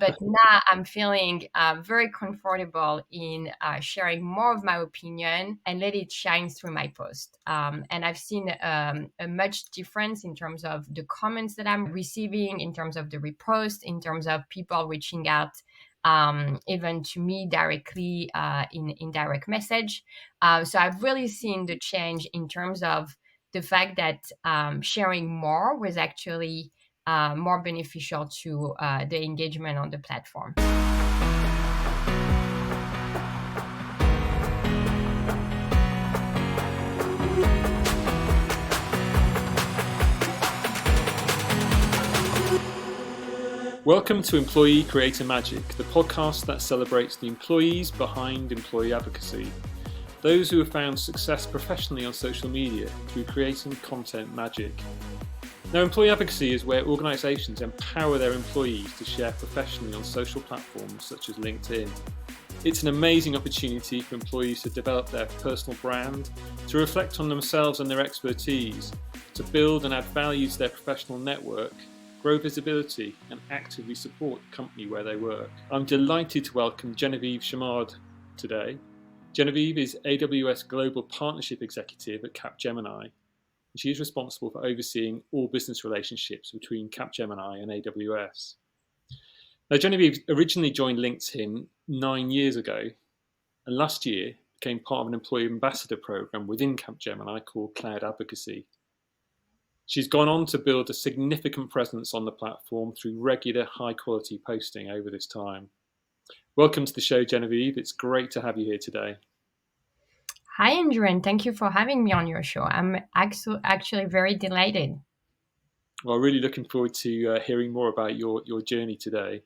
But now I'm feeling very comfortable in sharing more of my opinion and let it shine through my post. And I've seen a much difference in terms of the comments that I'm receiving, in terms of the repost, in terms of people reaching out even to me directly in direct message. So I've really seen the change in terms of the fact that sharing more was actually more beneficial to the engagement on the platform. Welcome to Employee Creator Magic, the podcast that celebrates the employees behind employee advocacy. Those who have found success professionally on social media through creating content magic. Now, employee advocacy is where organisations empower their employees to share professionally on social platforms such as LinkedIn. It's an amazing opportunity for employees to develop their personal brand, to reflect on themselves and their expertise, to build and add value to their professional network, grow visibility, and actively support the company where they work. I'm delighted to welcome Genevieve Chamard today. Genevieve is AWS Global Partnership Executive at Capgemini, and she is responsible for overseeing all business relationships between Capgemini and AWS. Now, Genevieve originally joined LinkedIn 9 years ago, and last year became part of an employee ambassador program within Capgemini called Cloud Advocacy. She's gone on to build a significant presence on the platform through regular high-quality posting over this time. Welcome to the show, Genevieve. It's great to have you here today. Hi, Andrew, and thank you for having me on your show. I'm actually very delighted. Well, really looking forward to hearing more about your journey today.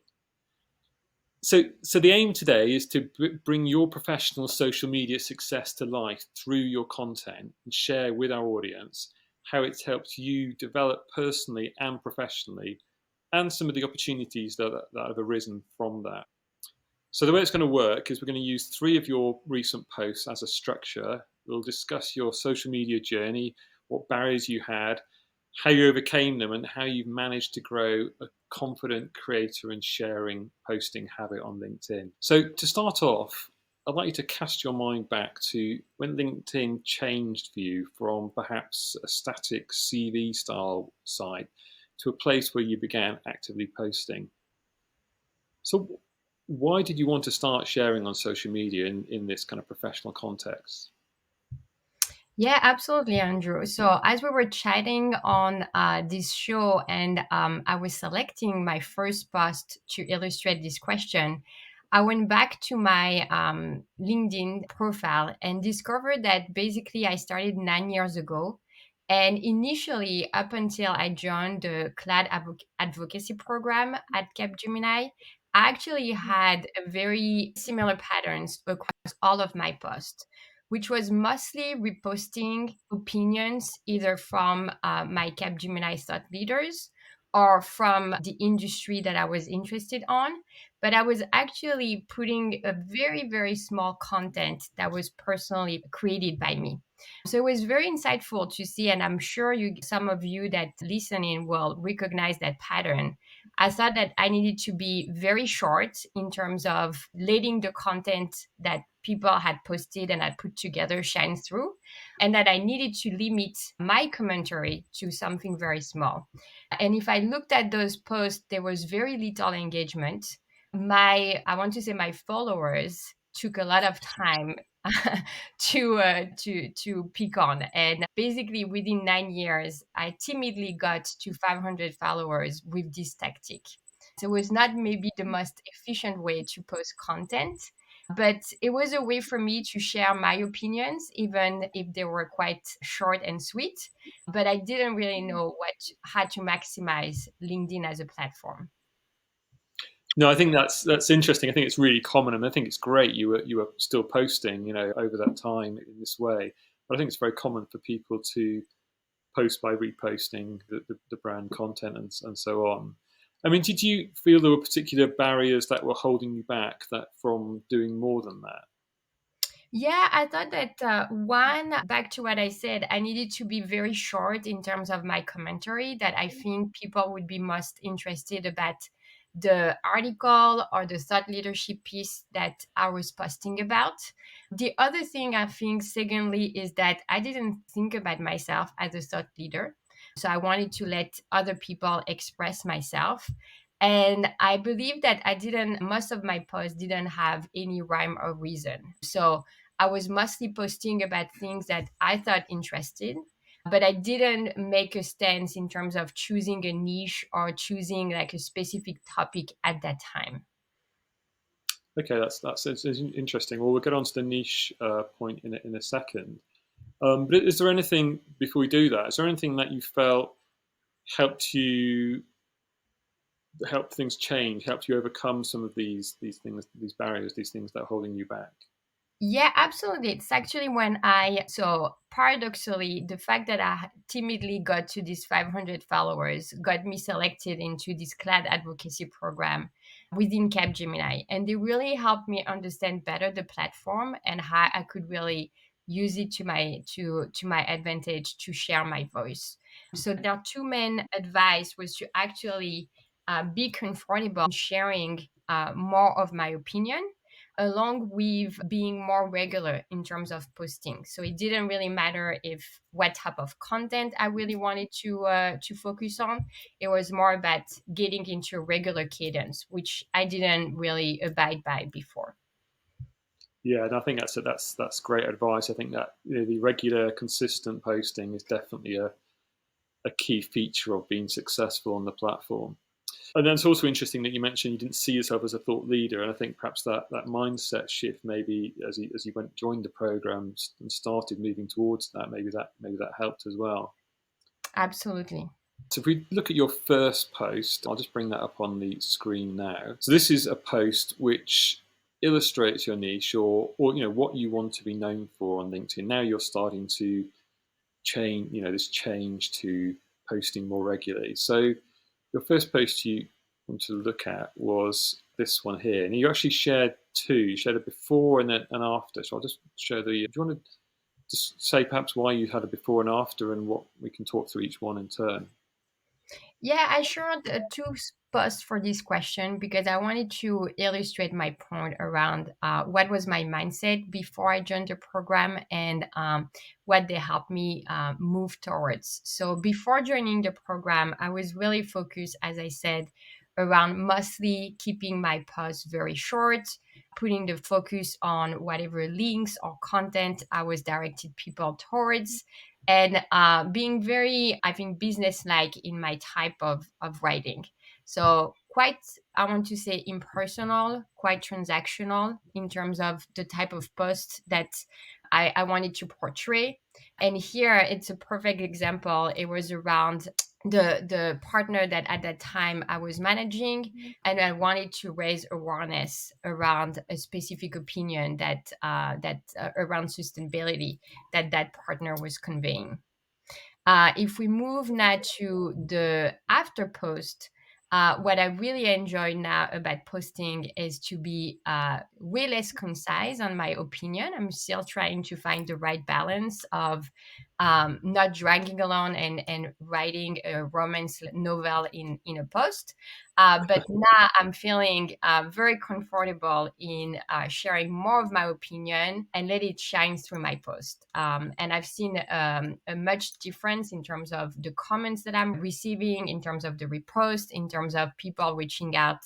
So the aim today is to bring your professional social media success to life through your content and share with our audience how it's helped you develop personally and professionally, and some of the opportunities that have arisen from that. So the way it's going to work is we're going to use 3 of your recent posts as a structure. We'll discuss your social media journey, what barriers you had, how you overcame them, and how you've managed to grow a confident creator and sharing posting habit on LinkedIn. So to start off, I'd like you to cast your mind back to when LinkedIn changed for you from perhaps a static CV style site to a place where you began actively posting. So why did you want to start sharing on social media in this kind of professional context? Yeah, absolutely, Andrew. So as we were chatting on this show and I was selecting my first post to illustrate this question, I went back to my LinkedIn profile and discovered that basically I started 9 years ago. And initially, up until I joined the Cloud Advocacy program at Capgemini, I actually had a very similar patterns across all of my posts, which was mostly reposting opinions either from my Capgemini thought leaders or from the industry that I was interested on. But I was actually putting a very, very small content that was personally created by me. So it was very insightful to see, and I'm sure some of you that listening will recognize that pattern. I thought that I needed to be very short in terms of letting the content that people had posted and had put together shine through, and that I needed to limit my commentary to something very small. And if I looked at those posts, there was very little engagement. I want to say my followers took a lot of time to pick on. And basically, within 9 years, I timidly got to 500 followers with this tactic. So it was not maybe the most efficient way to post content, but it was a way for me to share my opinions, even if they were quite short and sweet. But I didn't really know how to maximize LinkedIn as a platform. No, I think that's interesting. I think it's really common, and I think it's great you were still posting, over that time in this way. But I think it's very common for people to post by reposting the brand content and so on. I mean, did you feel there were particular barriers that were holding you back from doing more than that? Yeah, I thought that back to what I said, I needed to be very short in terms of my commentary, that I think people would be most interested about the article or the thought leadership piece that I was posting about. The other thing I think, secondly, is that I didn't think about myself as a thought leader. So I wanted to let other people express myself. And I believe that most of my posts didn't have any rhyme or reason. So I was mostly posting about things that I thought interested, but I didn't make a stance in terms of choosing a niche or choosing like a specific topic at that time. Okay, that's interesting. Well, we'll get on to the niche point in a second. But is there anything before we do that? Is there anything that you felt helped you helped things change, helped you overcome some of these things, these barriers, these things that are holding you back? Yeah, absolutely. It's actually when so paradoxically, the fact that I timidly got to these 500 followers got me selected into this CLAD advocacy program within Capgemini. And they really helped me understand better the platform and how I could really use it to my advantage to share my voice. So their two main advice was to actually be comfortable in sharing more of my opinion, along with being more regular in terms of posting. So it didn't really matter if what type of content I really wanted to focus on. It was more about getting into a regular cadence, which I didn't really abide by before. Yeah, and I think that's great advice. I think that the regular, consistent posting is definitely a key feature of being successful on the platform. And then it's also interesting that you mentioned you didn't see yourself as a thought leader, and I think perhaps that mindset shift, maybe as you went joined the program and started moving towards that, maybe that helped as well. Absolutely. So if we look at your first post, I'll just bring that up on the screen now. So this is a post which illustrates your niche, or what you want to be known for on LinkedIn. Now you're starting to change, this change to posting more regularly. So your first post you want to look at was this one here, and you actually shared two. You shared a before and then an after. So I'll just show the. Do you want to just say perhaps why you had a before and after, and what we can talk through each one in turn? Yeah, I shared two posts for this question because I wanted to illustrate my point around what was my mindset before I joined the program, and what they helped me move towards. So before joining the program, I was really focused, as I said, around mostly keeping my posts very short, putting the focus on whatever links or content I was directed people towards, and being very, I think, business-like in my type of writing. So quite, I want to say, impersonal, quite transactional in terms of the type of post that I wanted to portray. And here it's a perfect example. It was around the partner that at that time I was managing, and I wanted to raise awareness around a specific opinion that around sustainability that partner was conveying. If we move now to the after post, what I really enjoy now about posting is to be way less concise on my opinion. I'm still trying to find the right balance of not dragging along and writing a romance novel in a post. But now I'm feeling very comfortable in sharing more of my opinion and let it shine through my post. And I've seen a much difference in terms of the comments that I'm receiving, in terms of the repost, in terms of people reaching out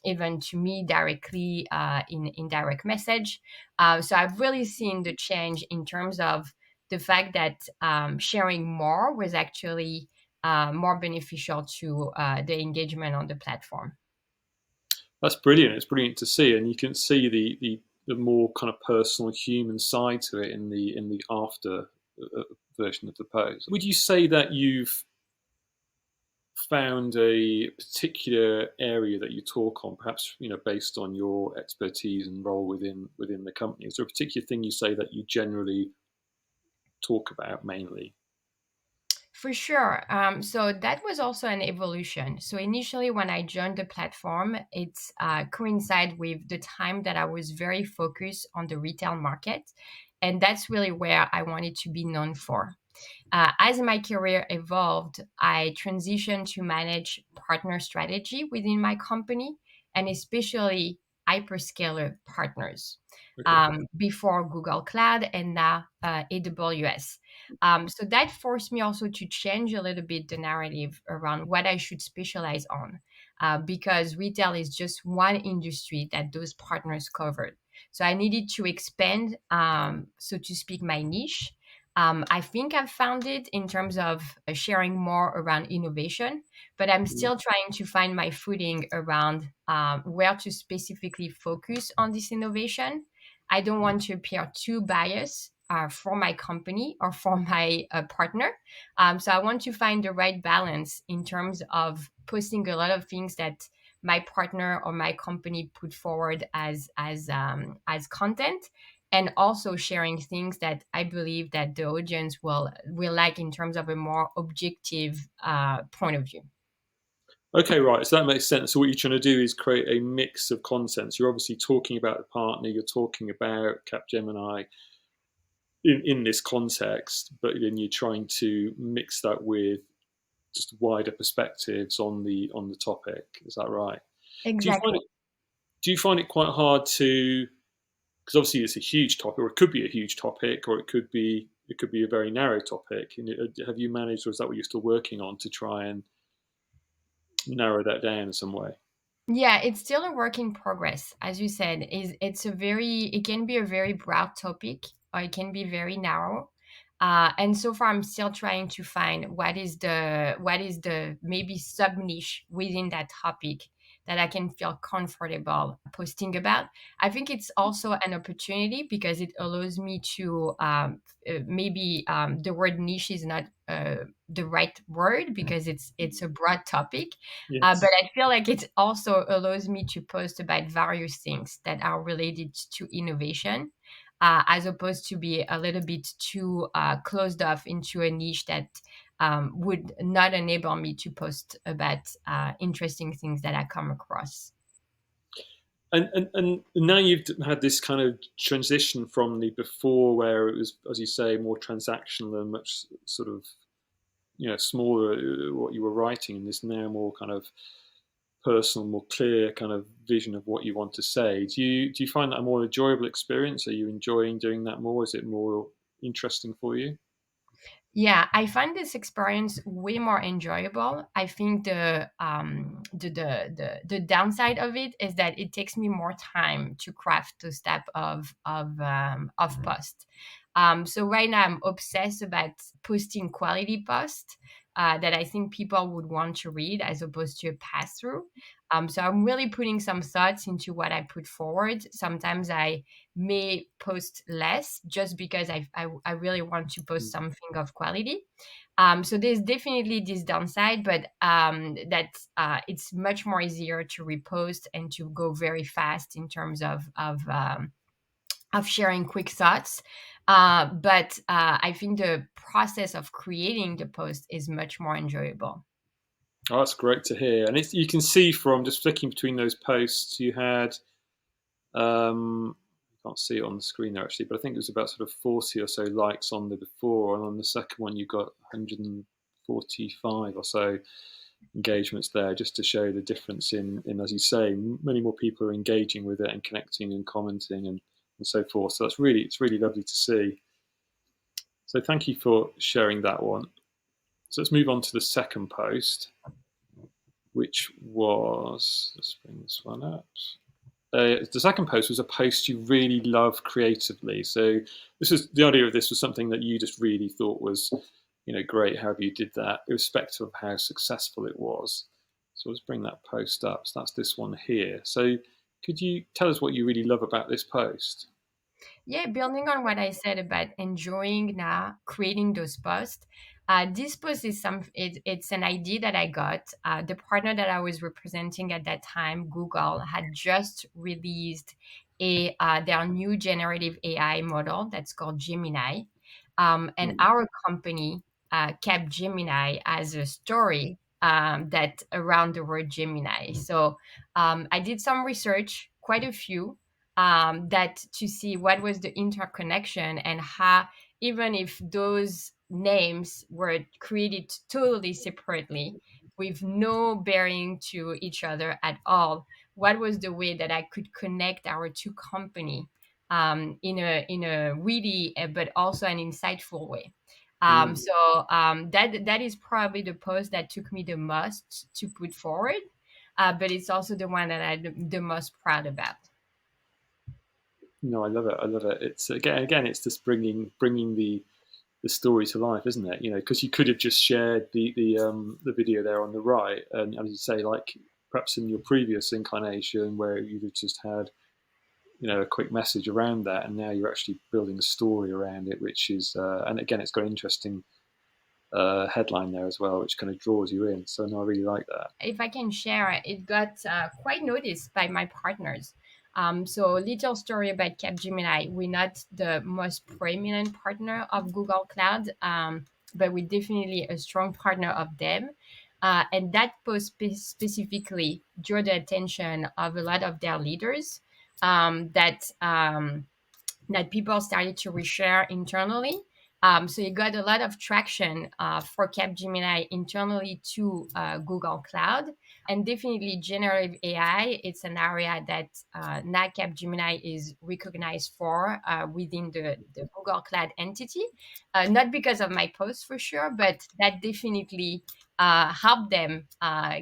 even to me directly in direct message. So I've really seen the change in terms of the fact that sharing more was actually more beneficial to the engagement on the platform. That's brilliant. It's brilliant to see, and you can see the more kind of personal, human side to it in the after version of the post. Would you say that you've found a particular area that you talk on, perhaps based on your expertise and role within the company? Is there a particular thing you say that you generally talk about mainly? For sure. So that was also an evolution. So initially, when I joined the platform, it's coincide with the time that I was very focused on the retail market, and that's really where I wanted to be known for. As my career evolved, I transitioned to manage partner strategy within my company, and especially hyperscaler partners, Okay. before Google Cloud and now AWS. So that forced me also to change a little bit the narrative around what I should specialize on, because retail is just one industry that those partners covered. So I needed to expand, so to speak, my niche. I think I've found it in terms of sharing more around innovation, but I'm Mm. still trying to find my footing around where to specifically focus on this innovation. I don't want to appear too biased for my company or for my partner. So I want to find the right balance in terms of posting a lot of things that my partner or my company put forward as content, and also sharing things that I believe that the audience will like in terms of a more objective point of view. Okay, right. So that makes sense. So what you're trying to do is create a mix of content. So you're obviously talking about the partner, you're talking about Capgemini in this context, but then you're trying to mix that with just wider perspectives on the topic. Is that right? Do you find Exactly. it do you find it quite hard to, because obviously it's a huge topic, or it could be a huge topic, or it could be a very narrow topic. And have you managed, or is that what you're still working on to try and narrow that down in some way? Yeah, it's still a work in progress. As you said, is it can be a very broad topic or it can be very narrow. And so far I'm still trying to find what is the maybe sub niche within that topic that I can feel comfortable posting about. I think it's also an opportunity because it allows me to maybe the word niche is not the right word because it's a broad topic, but Yes. I feel like it also allows me to post about various things that are related to innovation, as opposed to be a little bit too closed off into a niche that would not enable me to post about interesting things that I come across. And now you've had this kind of transition from the before, where it was, as you say, more transactional and much sort of, smaller, what you were writing, and this now more kind of personal, more clear kind of vision of what you want to say. Do you find that a more enjoyable experience? Are you enjoying doing that more? Is it more interesting for you? Yeah, I find this experience way more enjoyable. I think the downside of it is that it takes me more time to craft those type of post. So right now I'm obsessed about posting quality posts that I think people would want to read as opposed to a pass through. So I'm really putting some thoughts into what I put forward. Sometimes I may post less just because I really want to post Mm. something of quality. So there's definitely this downside, but that it's much more easier to repost and to go very fast in terms of sharing quick thoughts. But I think the process of creating the post is much more enjoyable. Oh, that's great to hear. And you can see from just flicking between those posts, you had, I can't see it on the screen there actually, but I think it was about sort of 40 or so likes on the before, and on the second one you got 145 or so engagements there, just to show the difference in, as you say, many more people are engaging with it and connecting and commenting and so forth. So it's really lovely to see. So thank you for sharing that one. So let's move on to the second post, which was, let's bring this one up. The second post was a post you really love creatively. So this was the idea of this was something that you just really thought was, great. However you did that, irrespective of how successful it was. So let's bring that post up. So that's this one here. So could you tell us what you really love about this post? Yeah, building on what I said about enjoying now creating those posts. This post is it's an idea that I got. The partner that I was representing at that time, Google, had just released their new generative AI model that's called Gemini. And Mm. our company, Capgemini, has a story that around the word Gemini. So I did some research, quite a few, that to see what was the interconnection and how, even if names were created totally separately with no bearing to each other at all, what was the way that I could connect our two company in a really but also an insightful way. Mm. That is probably the post that took me the most to put forward, but it's also the one that I'm the most proud about. No, I love it. I love it. It's again, it's just bringing the story to life, isn't it? You know, because you could have just shared the video there on the right, and as you say, like perhaps in your previous incarnation where you'd have just had a quick message around that, and now you're actually building a story around it, which is and again, it's got an interesting headline there as well, which kind of draws you in. So no, I really like that. If I can share, it got quite noticed by my partners. So, little story about Capgemini. We're not the most prominent partner of Google Cloud, but we're definitely a strong partner of them. And that post specifically drew the attention of a lot of their leaders, that people started to reshare internally. So it got a lot of traction for Capgemini internally to Google Cloud, and definitely generative AI. It's an area that now Capgemini is recognized for within the Google Cloud entity. Not because of my post for sure, but that definitely helped them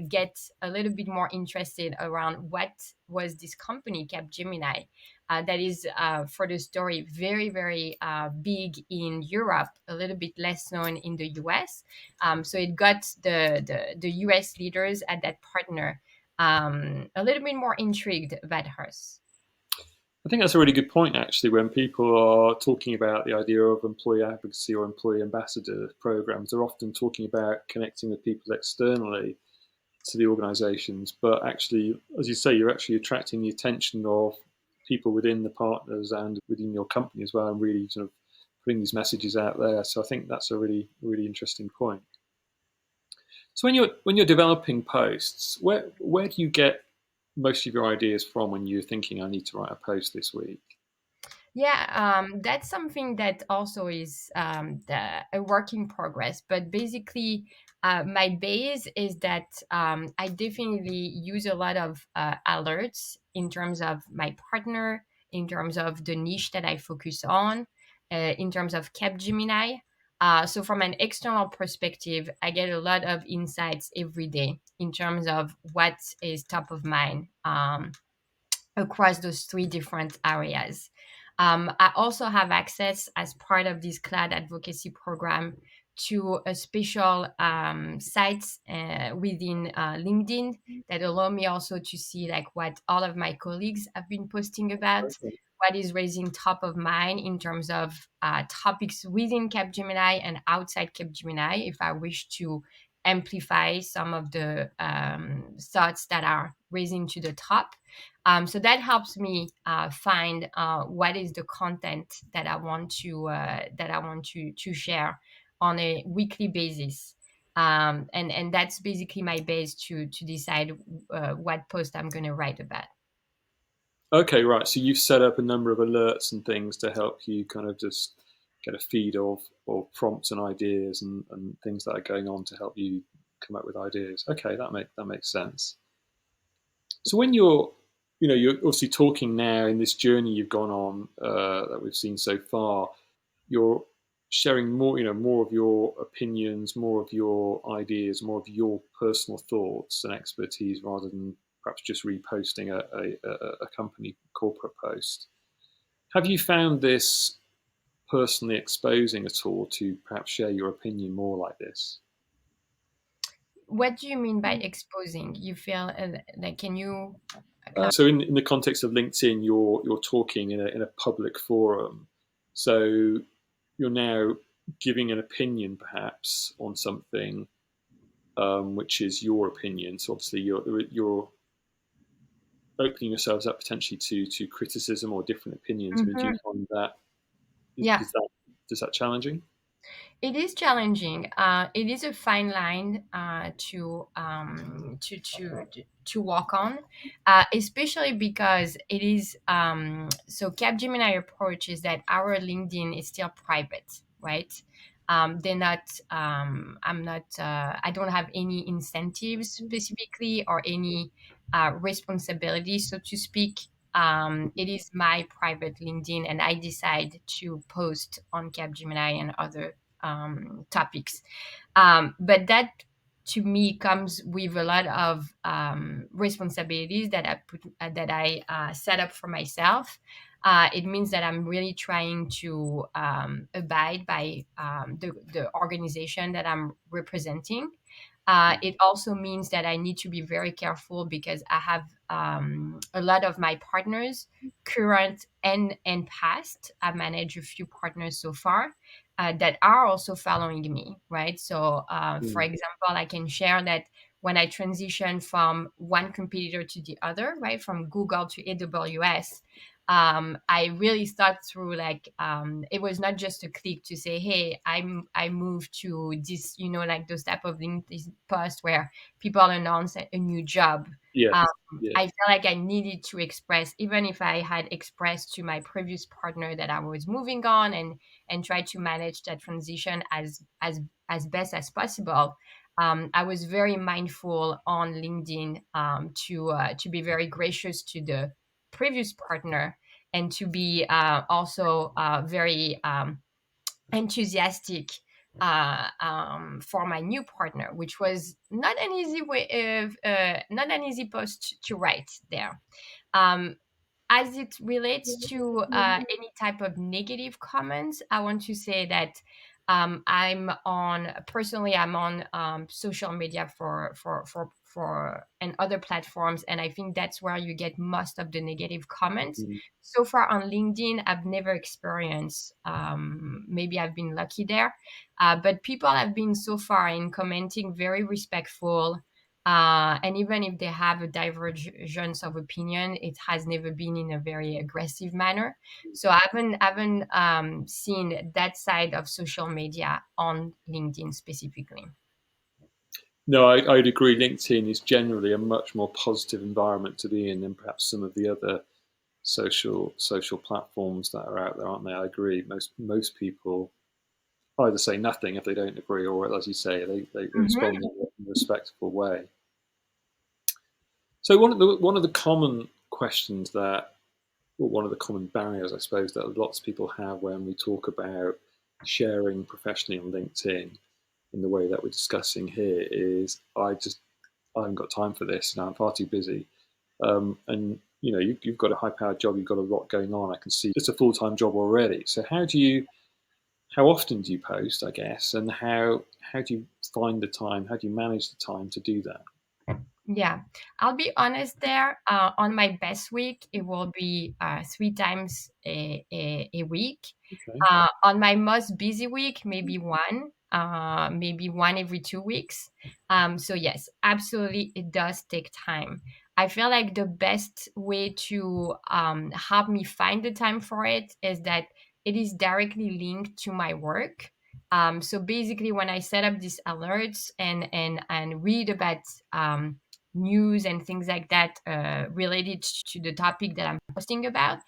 get a little bit more interested around what was this company Capgemini, that is, for the story, very, very big in Europe, a little bit less known in the US. So it got the US leaders at that partner a little bit more intrigued about hers. I think that's a really good point, actually, when people are talking about the idea of employee advocacy or employee ambassador programs, they're often talking about connecting with people externally to the organizations. But actually, as you say, you're actually attracting the attention of people within the partners and within your company as well, and really sort of putting these messages out there. So I think that's a really, really interesting point. So when you're developing posts, where do you get most of your ideas from when you're thinking I need to write a post this week? Yeah, that's something that also is a work in progress. But basically, my base is that I definitely use a lot of alerts in terms of my partner, in terms of the niche that I focus on, in terms of Capgemini. So, from an external perspective, I get a lot of insights every day in terms of what is top of mind. Across those three different areas. I also have access as part of this cloud advocacy program to a special sites within LinkedIn that allow me also to see like what all of my colleagues have been posting about, Okay. what is raising top of mind in terms of topics within Capgemini and outside Capgemini if I wish to amplify some of the thoughts that are raising to the top. So that helps me find what is the content that I want to share on a weekly basis, and that's basically my base to decide what post I'm going to write about. Okay, right. So you've set up a number of alerts and things to help you kind of just get a feed of prompts and ideas and things that are going on to help you come up with ideas. Okay, that makes sense. So when you're obviously talking now in this journey you've gone on that we've seen so far, you're sharing more, more of your opinions, more of your ideas, more of your personal thoughts and expertise, rather than perhaps just reposting a company corporate post. Have you found this personally exposing at all to perhaps share your opinion more like this? What do you mean by exposing? You feel like, can you So in the context of LinkedIn, you're talking in a public forum. So you're now giving an opinion perhaps on something which is your opinion. So obviously you're opening yourselves up potentially to criticism or different opinions. I mean, do you Mhm. find that Yeah. is that challenging? It is challenging. It is a fine line to walk on, especially because it is so. Capgemini approach is that our LinkedIn is still private, right? They're not. I'm not. I don't have any incentives specifically or any responsibilities, so to speak. It is my private LinkedIn, and I decide to post on Capgemini and other topics. But that to me comes with a lot of responsibilities that I set up for myself. It means that I'm really trying to abide by the organization that I'm representing. It also means that I need to be very careful because I have a lot of my partners, current and past. I've managed a few partners so far that are also following me, right? So, for Mm. example, I can share that when I transitioned from one competitor to the other, right, from Google to AWS, I really thought through like it was not just a click to say, "Hey, I moved to this," like those type of LinkedIn posts where people announce a new job. Um, Yes. Yes. I felt like I needed to express, even if I had expressed to my previous partner that I was moving on and try to manage that transition as best as possible. I was very mindful on LinkedIn to be very gracious to the previous partner and to be also very enthusiastic for my new partner, which was not an easy not an easy post to write there. Um, as it relates to any type of negative comments, I want to say that I'm on social media for and other platforms, and I think that's where you get most of the negative comments. Mm. So far on LinkedIn, I've never experienced. Maybe I've been lucky there, but people have been so far in commenting very respectful, and even if they have a divergence of opinion, it has never been in a very aggressive manner. So I haven't seen that side of social media on LinkedIn specifically. No, I'd agree. LinkedIn is generally a much more positive environment to be in than perhaps some of the other social platforms that are out there, aren't they? I agree. Most people either say nothing if they don't agree, or as you say, they respond Mhm. in a respectful way. So one of the common questions that, or one of the common barriers, I suppose, that lots of people have when we talk about sharing professionally on LinkedIn in the way that we're discussing here is I haven't got time for this now. I'm far too busy. And you've got a high-powered job. You've got a lot going on. I can see it's a full-time job already. So how often do you post? I guess, and how do you find the time? How do you manage the time to do that? Yeah, I'll be honest there. On my best week, it will be three times a week. Okay. On my most busy week, maybe one every 2 weeks. So, yes, absolutely, it does take time. I feel like the best way to help me find the time for it is that it is directly linked to my work. So basically, when I set up these alerts and read about news and things like that related to the topic that I'm posting about,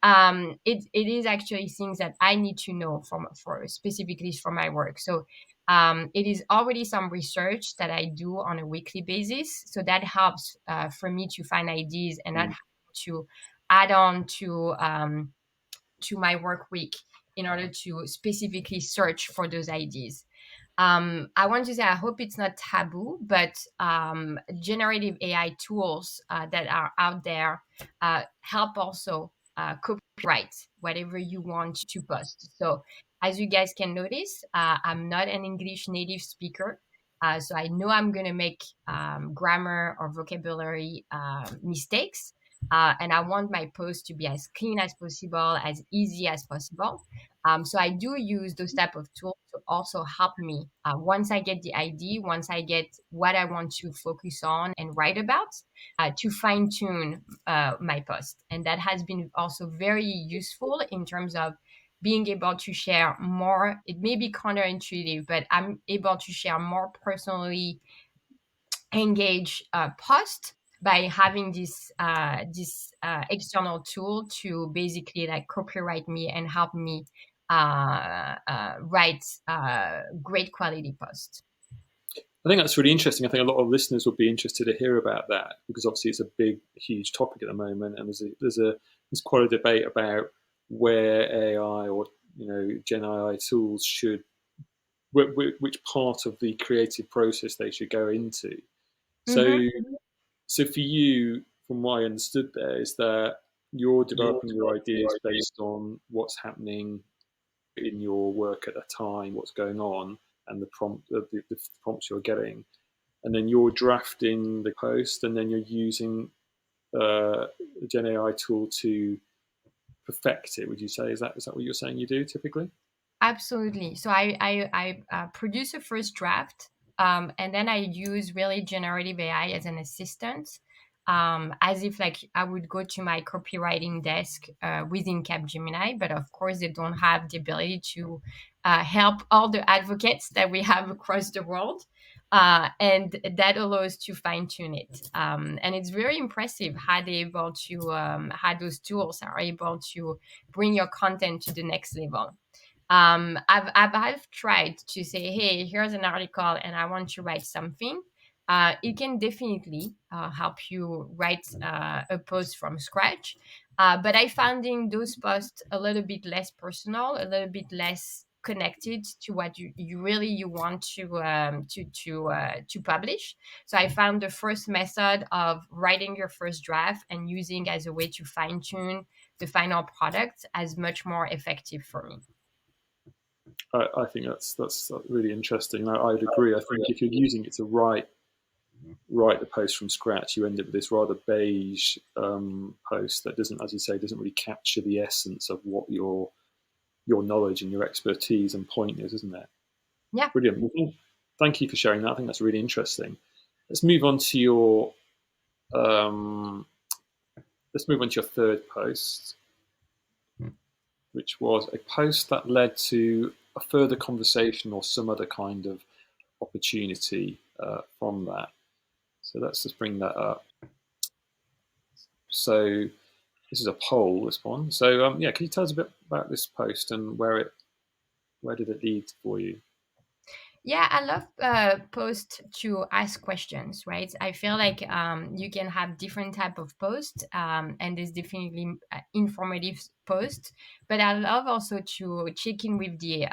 it is actually things that I need to know for specifically for my work. So it is already some research that I do on a weekly basis. So that helps for me to find ideas and not Mm. have to add on to my work week in order to specifically search for those ideas. I want to say I hope it's not taboo, but generative AI tools that are out there help also copyright whatever you want to post. So as you guys can notice, I'm not an English native speaker. So I know I'm going to make grammar or vocabulary mistakes. And I want my post to be as clean as possible, as easy as possible. So I do use those type of tools to also help me once I get the ID, once I get what I want to focus on and write about, to fine tune my post. And that has been also very useful in terms of being able to share more. It may be counterintuitive, but I'm able to share more personally engage post by having this external tool to basically like copyright me and help me write great quality posts. I think that's really interesting. I think a lot of listeners would be interested to hear about that because obviously it's a big, huge topic at the moment, and there's quite a debate about where AI or Gen AI tools should which part of the creative process they should go into. So, Mm-hmm. so for you, from what I understood there, is that you're developing your ideas based on what's happening in your work at the time, what's going on, and the prompts you're getting, and then you're drafting the post, and then you're using the Gen AI tool to perfect it. Would you say is that what you're saying you do typically? Absolutely. So I produce a first draft, and then I use really generative AI as an assistant, as if like I would go to my copywriting desk within Capgemini. But of course, they don't have the ability to help all the advocates that we have across the world. And that allows to fine tune it, and it's very impressive how they able to how those tools are able to bring your content to the next level. I've tried to say, hey, here's an article and I want to write something. It can definitely help you write a post from scratch. But I finding those posts a little bit less personal, a little bit less connected to what you really you want to publish. So I found the first method of writing your first draft and using as a way to fine tune the final product as much more effective for me. I think that's really interesting. I'd agree. I think if you're using it to write the post from scratch, you end up with this rather beige post that doesn't, as you say, doesn't really capture the essence of what your knowledge and your expertise and point is, isn't it? Yeah. Brilliant. Well, thank you for sharing that. I think that's really interesting. Let's move on to your um, let's move on to your third post, which was a post that led to a further conversation or some other kind of opportunity from that. So let's just bring that up. So this is a poll, this one. So yeah, can you tell us a bit about this post and where did it lead for you? Yeah, I love posts to ask questions, right? I feel like you can have different type of posts, and there's definitely informative posts. But I love also to check in with the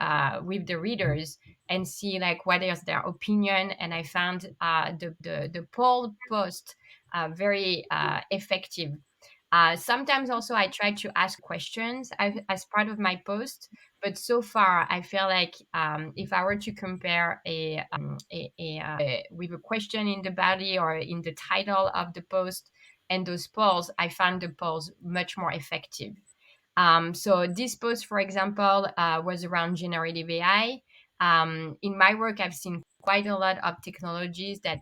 readers and see like what is their opinion. And I found the poll post very effective. Sometimes also I try to ask questions as part of my post, but so far I feel like if I were to compare with a question in the body or in the title of the post and those polls, I found the polls much more effective. So this post, for example, was around generative AI. In my work, I've seen quite a lot of technologies that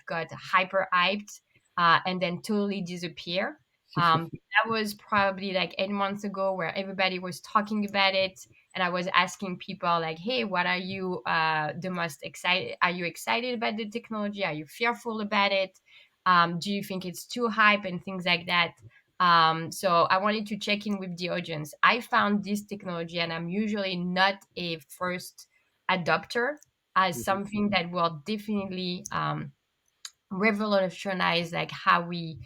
got hyper hyped and then totally disappear. That was probably like 8 months ago, where everybody was talking about it, and I was asking people like, "Hey, what are you the most excited? Are you excited about the technology? Are you fearful about it? Do you think it's too hype and things like that?" So I wanted to check in with the audience. I found this technology, and I'm usually not a first adopter, as Mhm. something that will definitely revolutionize like how we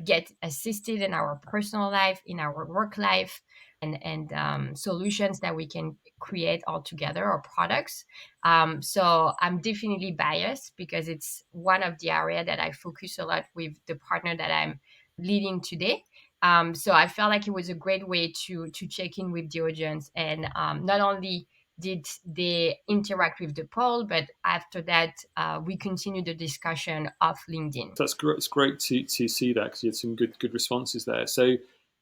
get assisted in our personal life, in our work life, and solutions that we can create all together or products. So I'm definitely biased because it's one of the area that I focus a lot with the partner that I'm leading today. So I felt like it was a great way to check in with the audience, and not only did they interact with the poll, but after that, we continued the discussion off LinkedIn. That's great. It's great to see that because you had some good responses there. So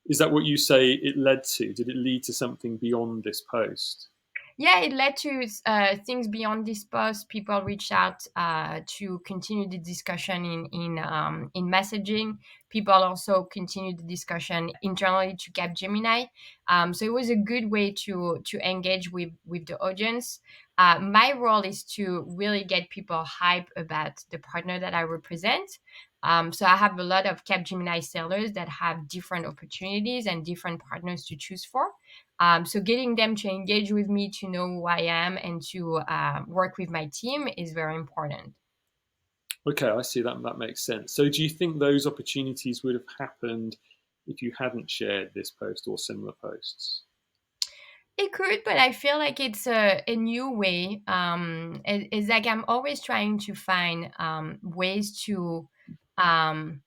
is that what you say it led to? Did it lead to something beyond this post? Yeah, it led to things beyond this post. People reached out to continue the discussion in messaging. People also continued the discussion internally to Capgemini. So it was a good way to engage with the audience. My role is to really get people hype about the partner that I represent. So I have a lot of Capgemini sellers that have different opportunities and different partners to choose for. So getting them to engage with me, to know who I am, and to work with my team is very important. Okay, I see that. That makes sense. So, do you think those opportunities would have happened if you hadn't shared this post or similar posts? It could, but I feel like it's a new way. It's like I'm always trying to find ways to um,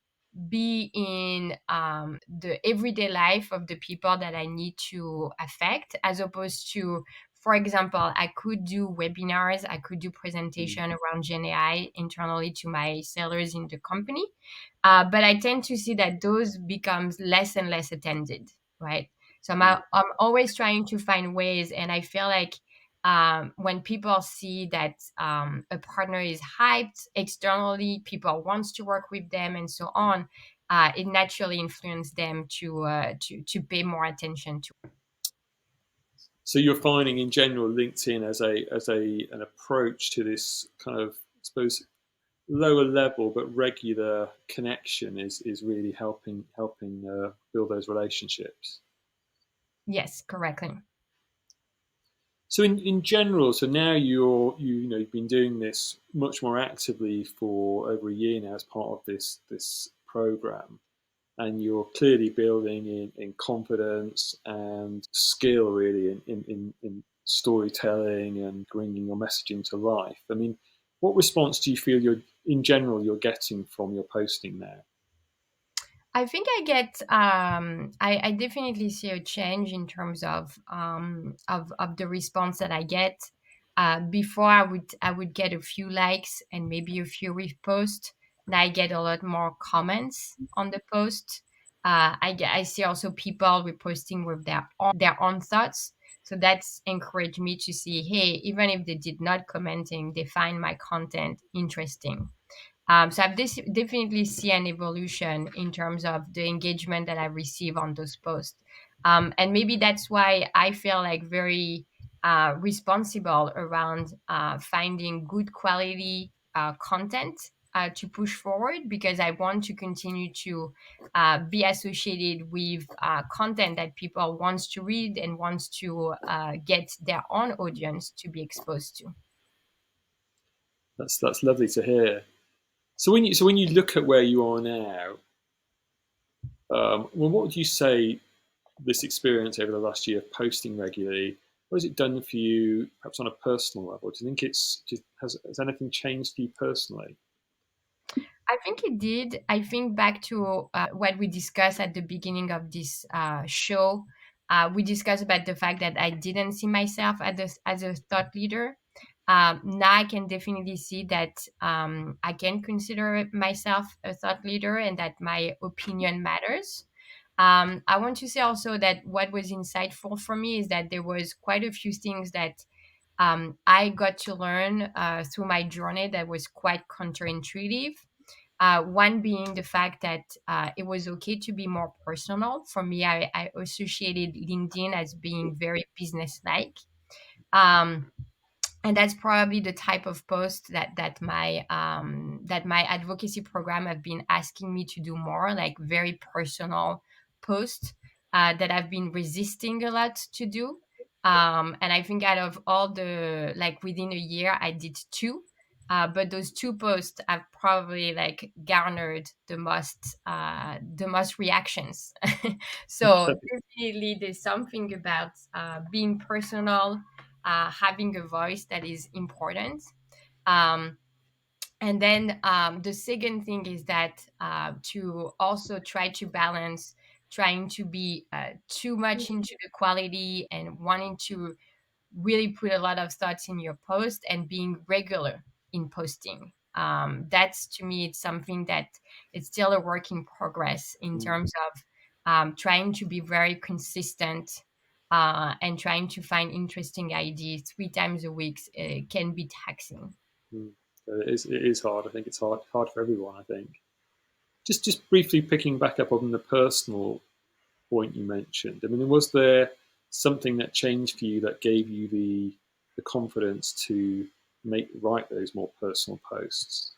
be in the everyday life of the people that I need to affect, as opposed to, for example, I could do webinars, I could do Mm, presentation around Gen AI internally to my sellers in the company, but I tend to see that those becomes less and less attended, right? So mm. I'm always trying to find ways, and I feel like when people see that a partner is hyped externally, people wants to work with them, and so on, it naturally influences them to pay more attention to. So, you're finding in general LinkedIn as an approach to this kind of, I suppose, lower level but regular connection is really helping build those relationships. Yes, correctly. So in general, so now you've been doing this much more actively for over a year now as part of this program, and you're clearly building in confidence and skill really in storytelling and bringing your messaging to life. I mean, what response do you feel you're getting from your posting now? I think I definitely see a change in terms of the response that I get. Before I would get a few likes and maybe a few reposts. Now I get a lot more comments on the post. I see also people reposting with their own thoughts. So that's encouraged me to see, hey, even if they did not commenting, they find my content interesting. So I've definitely see an evolution in terms of the engagement that I receive on those posts. And maybe that's why I feel like very responsible around finding good quality content to push forward, because I want to continue to be associated with content that people wants to read and wants to get their own audience to be exposed to. That's lovely to hear. So when you look at where you are now, well, what would you say this experience over the last year of posting regularly, what has it done for you, perhaps on a personal level? Do you think has anything changed for you personally? I think it did. I think back to what we discussed at the beginning of this show. We discussed about the fact that I didn't see myself as a thought leader. Now I can definitely see that I can consider myself a thought leader and that my opinion matters. I want to say also that what was insightful for me is that there was quite a few things that I got to learn through my journey that was quite counterintuitive. One being the fact that it was okay to be more personal. For me, I associated LinkedIn as being very business-like. Um, and that's probably the type of post that my advocacy program have been asking me to do more, like very personal posts that I've been resisting a lot to do. And I think out of all the, like, within a year I did two, but those two posts have probably like garnered the most reactions. So definitely there's something about being personal, having a voice that is important. Um, and then the second thing is that to also try to balance trying to be too much into the quality and wanting to really put a lot of thoughts in your post and being regular in posting. That's, to me, it's something that it's still a work in progress in Mm, terms of trying to be very consistent and trying to find interesting ideas 3 times a week can be taxing. mm. It is hard. I think it's hard for everyone. I think. Just briefly picking back up on the personal point you mentioned. I mean, was there something that changed for you that gave you the confidence to write those more personal posts?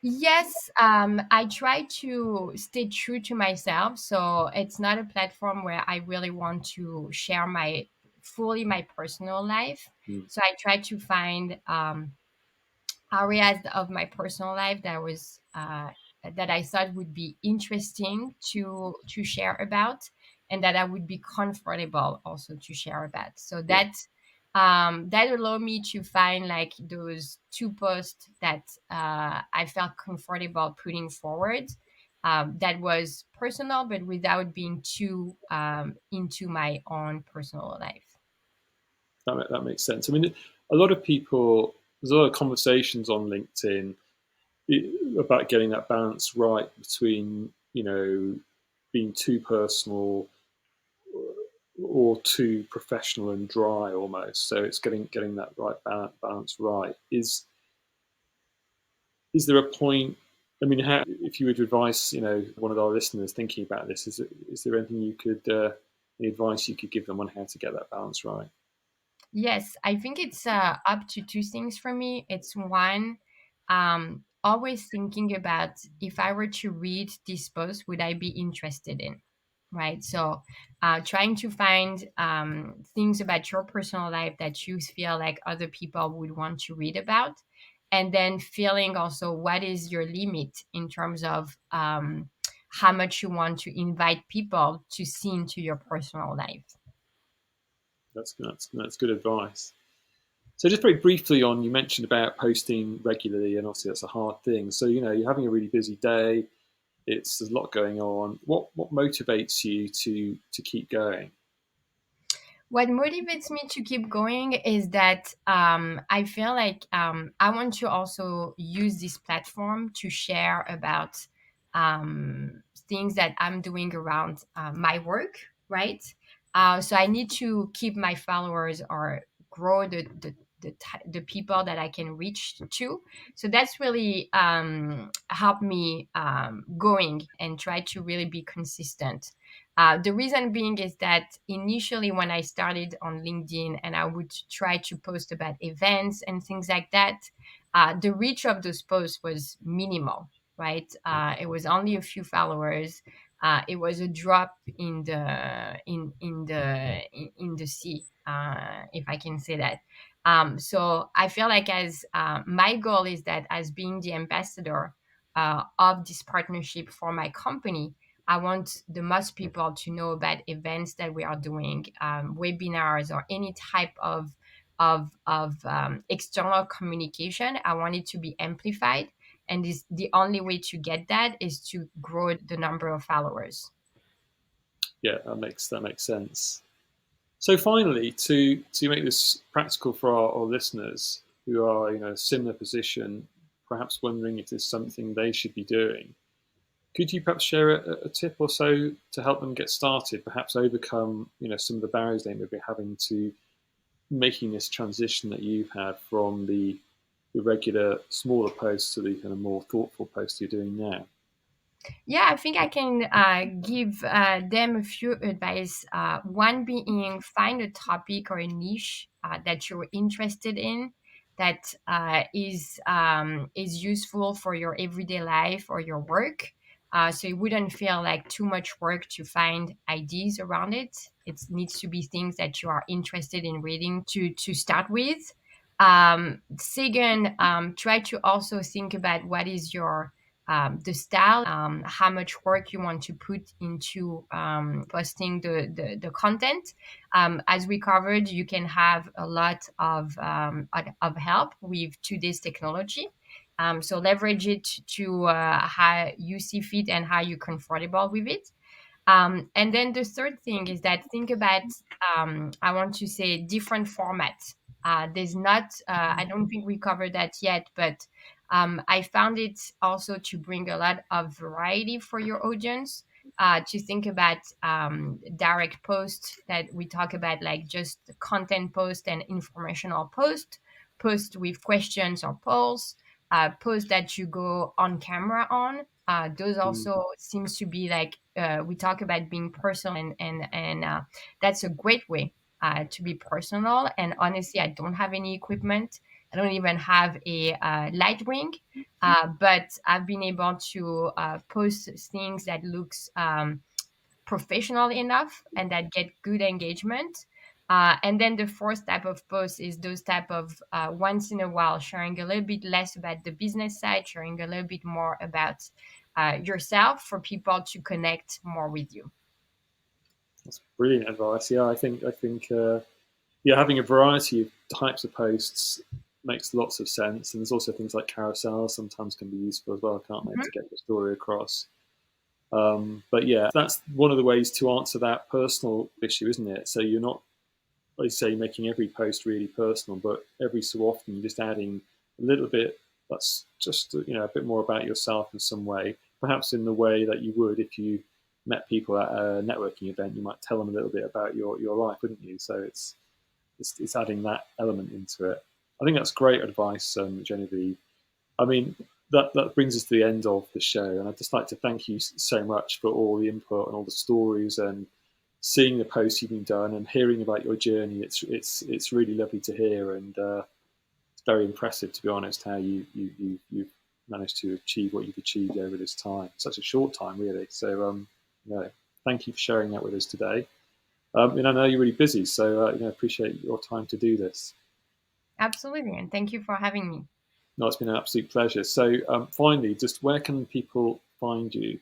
Yes, I try to stay true to myself. So it's not a platform where I really want to share my fully my personal life. Mm, So I try to find areas of my personal life that I thought would be interesting to share about, and that I would be comfortable also to share about. So yeah, that allowed me to find like those two posts that I felt comfortable putting forward. That was personal, but without being too into my own personal life. that makes sense. I mean, a lot of people, there's a lot of conversations on LinkedIn about getting that balance right between, being too personal or too professional and dry almost. So it's getting that right balance right. Is there a point? I mean, how, if you would advise, one of our listeners thinking about this, is there anything you could, any advice you could give them on how to get that balance right? Yes, I think it's up to two things for me. It's one, always thinking about if I were to read this post, would I be interested in? Right. So, trying to find things about your personal life that you feel like other people would want to read about. And then feeling also what is your limit in terms of how much you want to invite people to see into your personal life. That's good advice. So just very briefly on, you mentioned about posting regularly, and obviously that's a hard thing. So you're having a really busy day. There's a lot going on. What motivates you to keep going? What motivates me to keep going is that I feel like I want to also use this platform to share about things that I'm doing around my work, right? So I need to keep my followers or grow the people that I can reach to. So that's really helped me going and try to really be consistent. The reason being is that initially, when I started on LinkedIn and I would try to post about events and things like that, the reach of those posts was minimal, right? It was only a few followers. It was a drop in the sea, if I can say that. So I feel like as my goal is that as being the ambassador of this partnership for my company, I want the most people to know about events that we are doing, webinars, or any type of external communication. I want it to be amplified, and the only way to get that is to grow the number of followers. Yeah, that makes sense. So finally, to make this practical for our listeners who are in a similar position, perhaps wondering if there's something they should be doing, could you perhaps share a tip or so to help them get started, perhaps overcome some of the barriers they may be having to making this transition that you've had from the regular smaller posts to the kind of more thoughtful posts you're doing now? Yeah, I think I can give them a few advice. One being find a topic or a niche that you're interested in that is useful for your everyday life or your work. So it wouldn't feel like too much work to find ideas around it. It needs to be things that you are interested in reading to start with. Second, try to also think about what is your the style, how much work you want to put into posting the content. As we covered, you can have a lot of help with today's technology. So leverage it to how you see fit and how you're comfortable with it. And then the third thing is that think about, I want to say, different formats. There's not, I don't think we covered that yet, but I found it also to bring a lot of variety for your audience. To think about direct posts that we talk about, like just content post and informational post with questions or polls, post that you go on camera on. Those Mm, also seems to be like we talk about being personal, and that's a great way to be personal. And honestly, I don't have any equipment, I don't even have a light ring, but I've been able to post things that looks professional enough and that get good engagement. And then the fourth type of post is those type of once in a while sharing a little bit less about the business side, sharing a little bit more about yourself for people to connect more with you. That's brilliant advice. Yeah, I think yeah, having a variety of types of posts makes lots of sense. And there's also things like carousels sometimes can be useful as well, can't they, Mhm. to get the story across. But yeah, that's one of the ways to answer that personal issue, isn't it? So you're not, like you say, making every post really personal, but every so often you're just adding a little bit that's just a bit more about yourself in some way, perhaps in the way that you would if you met people at a networking event. You might tell them a little bit about your life, wouldn't you? So it's adding that element into it. I think that's great advice, Genevieve. I mean, that brings us to the end of the show, and I'd just like to thank you so much for all the input and all the stories and seeing the posts you've been done and hearing about your journey. It's really lovely to hear, and it's very impressive, to be honest, how you've managed to achieve what you've achieved over this time, such a short time, really. So, thank you for sharing that with us today. And I know you're really busy, so appreciate your time to do this. Absolutely. And thank you for having me. No, it's been an absolute pleasure. So, finally, just where can people find you?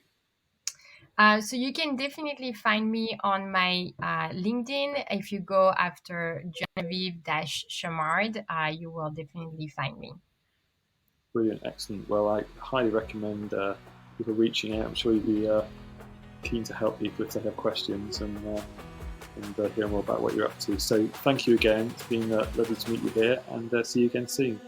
So you can definitely find me on my LinkedIn. If you go after Genevieve-Chamard, you will definitely find me. Brilliant, excellent. Well, I highly recommend people reaching out. I'm sure you'd be keen to help people if they have questions and hear more about what you're up to. So, thank you again. It's been lovely to meet you here, and see you again soon.